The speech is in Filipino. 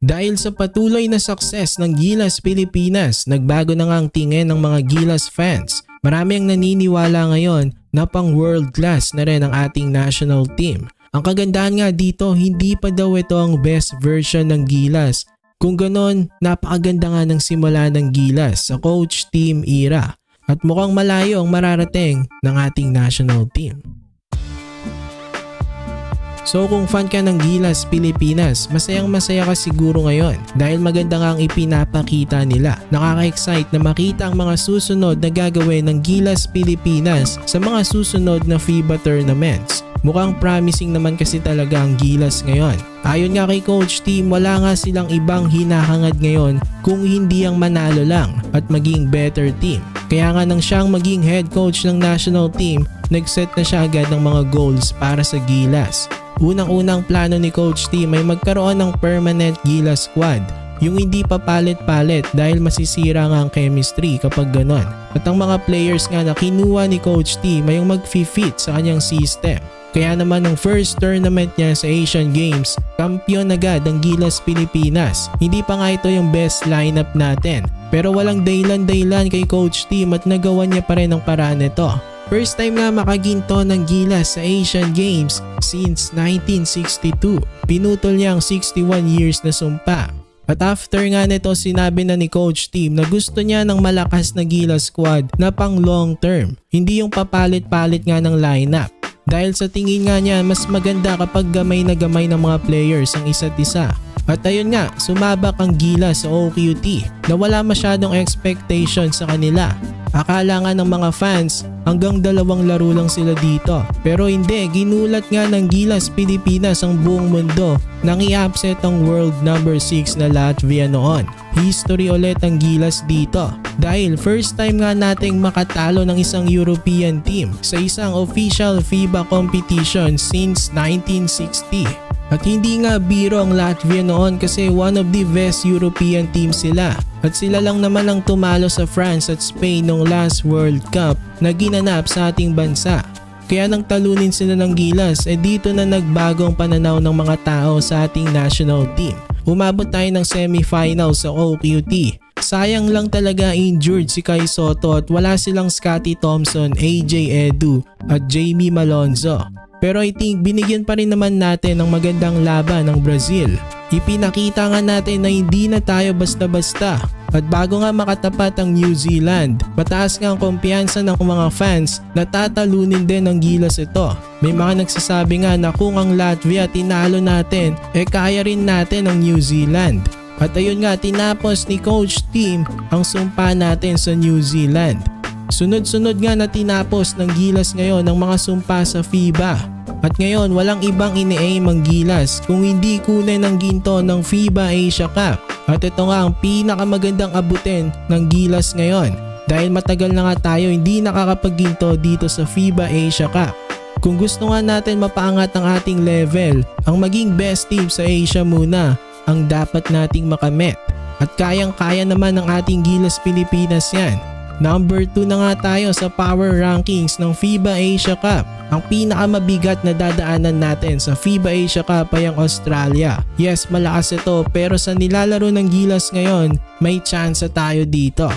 Dahil sa patuloy na success ng Gilas Pilipinas, nagbago na nga ang tingin ng mga Gilas fans. Marami ang naniniwala ngayon na pang world class na rin ang ating national team. Ang kagandahan nga dito, hindi pa daw ito ang best version ng Gilas. Kung ganon, napakaganda nga ng simula ng Gilas sa coach team era. At mukhang malayo ang mararating ng ating national team. So kung fan ka ng Gilas Pilipinas, masayang masaya ka siguro ngayon dahil maganda nga ang ipinapakita nila. Nakaka-excite na makita ang mga susunod na gagawin ng Gilas Pilipinas sa mga susunod na FIBA tournaments. Mukhang promising naman kasi talaga ang Gilas ngayon. Ayon nga kay Coach Team, wala nga silang ibang hinahangad ngayon kung hindi ang manalo lang at maging better team. Kaya nga nang siyang maging head coach ng national team, nag-set na siya agad ng mga goals para sa Gilas. Unang-unang plano ni Coach Team ay magkaroon ng permanent Gilas squad. Yung hindi pa palit-palit dahil masisira nga ang chemistry kapag ganon. At ang mga players nga na kinuha ni Coach Team ay yung mag-fit sa kanyang system. Kaya naman ng first tournament niya sa Asian Games, kampiyon agad ang Gilas Pilipinas. Hindi pa nga ito yung best lineup natin. Pero walang daylan-daylan kay Coach Team at nagawa niya pa rin ang paraan nito. First time nga makaginto ng Gilas sa Asian Games since 1962. Pinutol niya ang 61 years na sumpa. At after nga nito, sinabi na ni Coach Team na gusto niya ng malakas na Gilas squad na pang long term. Hindi yung papalit-palit nga ng lineup. Dahil sa tingin nga niya, mas maganda kapag gamay na gamay ng mga players ang isa't isa. At ayun nga, sumabak ang Gilas sa OQT na wala masyadong expectation sa kanila. Akala nga ng mga fans hanggang 2 laro lang sila dito. Pero hindi, ginulat nga ng Gilas Pilipinas ang buong mundo nang i-upset ang world number 6 na Latvia noon. History ulit ang Gilas dito dahil first time nga nating makatalo ng isang European team sa isang official FIBA competition since 1960. At hindi nga biro ang Latvia noon kasi one of the best European teams sila. At sila lang naman ang tumalo sa France at Spain nung last World Cup na ginanap sa ating bansa. Kaya nang talunin sila ng Gilas, dito na nagbagong pananaw ng mga tao sa ating national team. Umabot tayo ng semifinal sa OQT. Sayang lang talaga injured si Kai Sotto at wala silang Scottie Thompson, AJ Edu at Jamie Malonzo. Pero I think binigyan pa rin naman natin ng magandang laban ng Brazil. Ipinakita nga natin na hindi na tayo basta-basta. At bago nga makatapat ang New Zealand, mataas nga ang kumpiyansa ng mga fans na tatalunin din ng Gilas ito. May mga nagsasabi nga na kung ang Latvia tinalo natin, kaya rin natin ang New Zealand. At ayun nga, tinapos ni Coach Team ang sumpa natin sa New Zealand. Sunod-sunod nga na tinapos ng Gilas ngayon ang mga sumpa sa FIBA. At ngayon walang ibang ini-aim ang Gilas kung hindi kunin ng ginto ng FIBA Asia Cup. At ito nga ang pinakamagandang abutin ng Gilas ngayon dahil matagal na nga tayo hindi nakakapagginto dito sa FIBA Asia Cup. Kung gusto nga natin mapaangat ang ating level, ang maging best team sa Asia muna ang dapat nating makamit. At kayang-kaya naman ng ating Gilas Pilipinas yan. Number 2 na nga tayo sa power rankings ng FIBA Asia Cup. Ang pinakamabigat na dadaanan natin sa FIBA Asia Cup ay ang Australia. Yes, malakas ito pero sa nilalaro ng Gilas ngayon, may chance tayo dito.